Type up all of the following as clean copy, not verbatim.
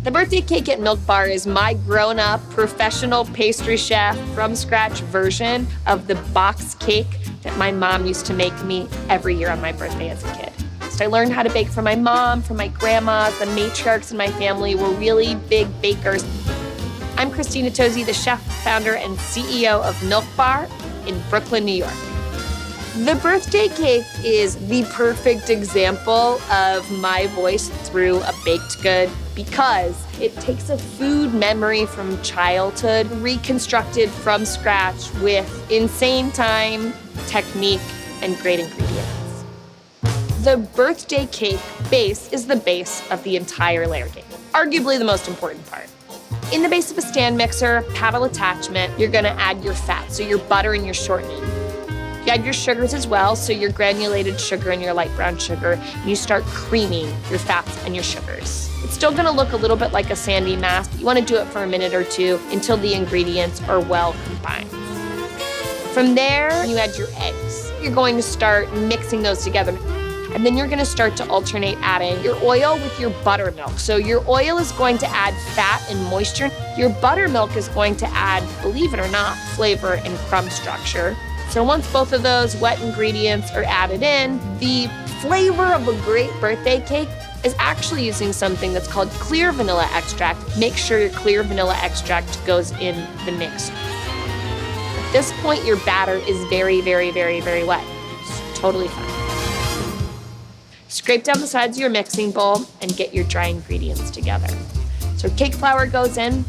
The birthday cake at Milk Bar is my grown-up professional pastry chef from scratch version of the box cake that my mom used to make me every year on my birthday as a kid. So I learned how to bake from my mom, from my grandma. The matriarchs in my family were really big bakers. I'm Christina Tosi, the chef, founder, and CEO of Milk Bar in Brooklyn, New York. The birthday cake is the perfect example of my voice through a baked good because it takes a food memory from childhood, reconstructed from scratch with insane time, technique, and great ingredients. The birthday cake base is the base of the entire layer cake, arguably the most important part. In the base of a stand mixer, paddle attachment, you're gonna add your fat, so your butter and your shortening. You add your sugars as well, so your granulated sugar and your light brown sugar, and you start creaming your fats and your sugars. It's still gonna look a little bit like a sandy mass, but you wanna do it for a minute or two until the ingredients are well combined. From there, you add your eggs. You're going to start mixing those together. And then you're gonna start to alternate adding your oil with your buttermilk. So your oil is going to add fat and moisture. Your buttermilk is going to add, believe it or not, flavor and crumb structure. So once both of those wet ingredients are added in, the flavor of a great birthday cake is actually using something that's called clear vanilla extract. Make sure your clear vanilla extract goes in the mix. At this point, your batter is very, very, very, very wet. It's totally fine. Scrape down the sides of your mixing bowl and get your dry ingredients together. So cake flour goes in,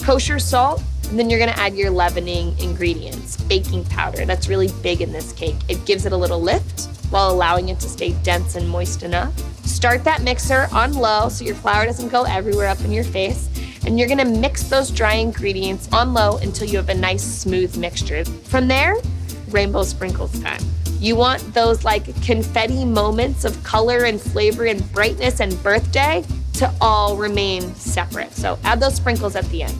kosher salt, and then you're gonna add your leavening ingredients. Baking powder, that's really big in this cake. It gives it a little lift while allowing it to stay dense and moist enough. Start that mixer on low so your flour doesn't go everywhere up in your face. And you're gonna mix those dry ingredients on low until you have a nice smooth mixture. From there, rainbow sprinkles time. You want those like confetti moments of color and flavor and brightness and birthday to all remain separate. So add those sprinkles at the end.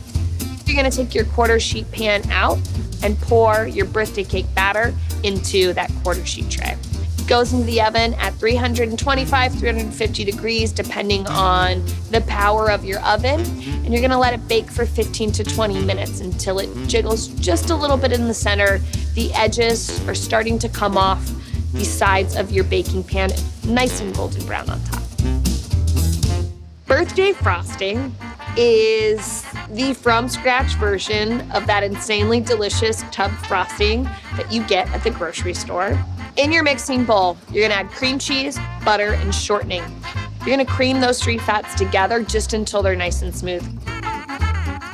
You're gonna take your quarter sheet pan out and pour your birthday cake batter into that quarter sheet tray. It goes into the oven at 325, 350 degrees, depending on the power of your oven. And you're gonna let it bake for 15 to 20 minutes until it jiggles just a little bit in the center. The edges are starting to come off the sides of your baking pan, nice and golden brown on top. Birthday frosting is the from scratch version of that insanely delicious tub frosting that you get at the grocery store. In your mixing bowl, you're gonna add cream cheese, butter, and shortening. You're gonna cream those three fats together just until they're nice and smooth.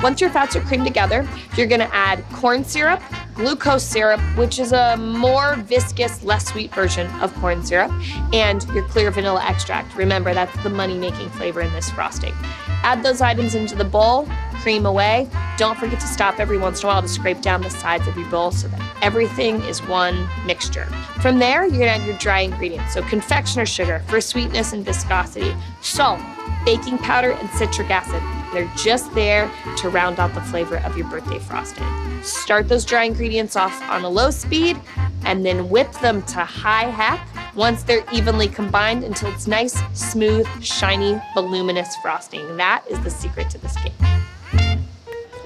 Once your fats are creamed together, you're gonna add corn syrup, glucose syrup, which is a more viscous, less sweet version of corn syrup, and your clear vanilla extract. Remember, that's the money-making flavor in this frosting. Add those items into the bowl, cream away. Don't forget to stop every once in a while to scrape down the sides of your bowl so that everything is one mixture. From there, you're gonna add your dry ingredients. So confectioner's sugar for sweetness and viscosity, salt, baking powder, and citric acid. They're just there to round out the flavor of your birthday frosting. Start those dry ingredients off on a low speed and then whip them to high heck once they're evenly combined until it's nice, smooth, shiny, voluminous frosting. That is the secret to this cake.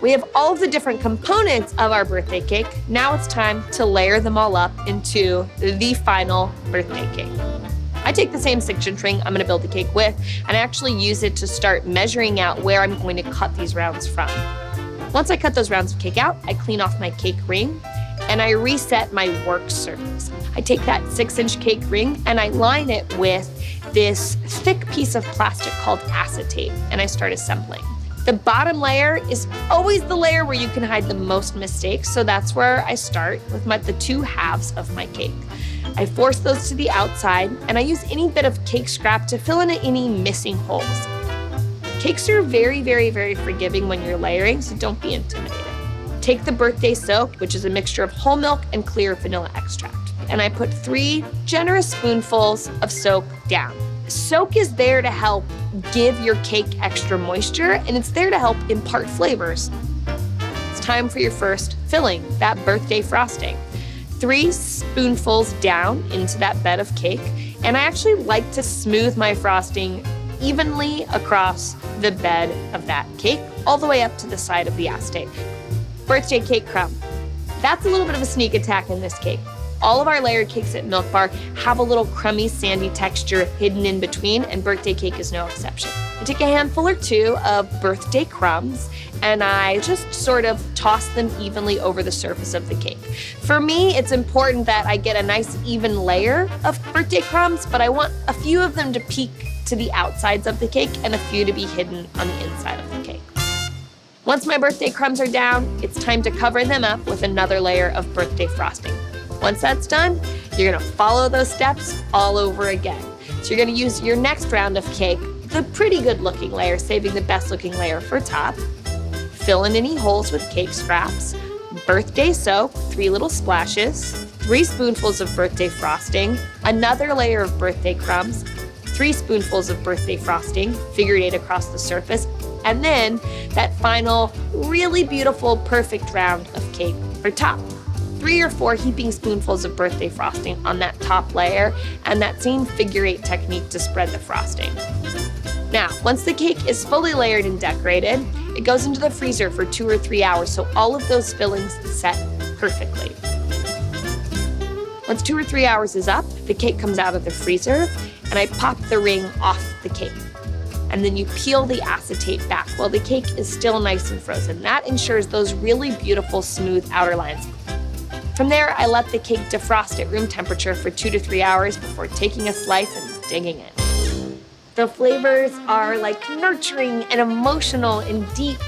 We have all of the different components of our birthday cake. Now it's time to layer them all up into the final birthday cake. I take the same 6-inch ring I'm gonna build the cake with, and I actually use it to start measuring out where I'm going to cut these rounds from. Once I cut those rounds of cake out, I clean off my cake ring, and I reset my work surface. I take that 6-inch cake ring, and I line it with this thick piece of plastic called acetate, and I start assembling. The bottom layer is always the layer where you can hide the most mistakes, so that's where I start with the two halves of my cake. I force those to the outside, and I use any bit of cake scrap to fill in any missing holes. Cakes are very, very, very forgiving when you're layering, so don't be intimidated. Take the birthday soak, which is a mixture of whole milk and clear vanilla extract, and I put 3 generous spoonfuls of soak down. Soak is there to help give your cake extra moisture, and it's there to help impart flavors. It's time for your first filling, that birthday frosting. 3 spoonfuls down into that bed of cake, and I actually like to smooth my frosting evenly across the bed of that cake, all the way up to the side of the acetate. Birthday cake crumb. That's a little bit of a sneak attack in this cake. All of our layered cakes at Milk Bar have a little crummy, sandy texture hidden in between, and birthday cake is no exception. I take a handful or two of birthday crumbs, and I just sort of toss them evenly over the surface of the cake. For me, it's important that I get a nice even layer of birthday crumbs, but I want a few of them to peek to the outsides of the cake and a few to be hidden on the inside of the cake. Once my birthday crumbs are down, it's time to cover them up with another layer of birthday frosting. Once that's done, you're gonna follow those steps all over again. So you're gonna use your next round of cake, the pretty good looking layer, saving the best looking layer for top. Fill in any holes with cake scraps. Birthday soap, 3 little splashes. 3 spoonfuls of birthday frosting. Another layer of birthday crumbs. 3 spoonfuls of birthday frosting, figure 8 across the surface. And then that final really beautiful, perfect round of cake for top. 3 or 4 heaping spoonfuls of birthday frosting on that top layer, and that same figure 8 technique to spread the frosting. Now, once the cake is fully layered and decorated, it goes into the freezer for 2 or 3 hours so all of those fillings set perfectly. Once 2 or 3 hours is up, the cake comes out of the freezer, and I pop the ring off the cake. And then you peel the acetate back while the cake is still nice and frozen. That ensures those really beautiful, smooth outer lines. From there, I let the cake defrost at room temperature for 2 to 3 hours before taking a slice and digging in. The flavors are like nurturing and emotional and deep.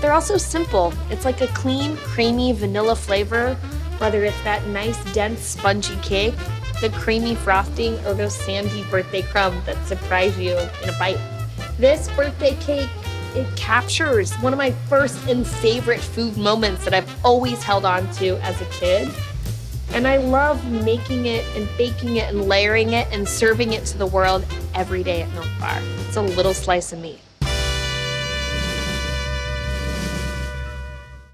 They're also simple. It's like a clean, creamy vanilla flavor, whether it's that nice, dense, spongy cake, the creamy frosting, or those sandy birthday crumbs that surprise you in a bite. This birthday cake, it captures one of my first and favorite food moments that I've always held on to as a kid. And I love making it and baking it and layering it and serving it to the world every day at Milk Bar. It's a little slice of me.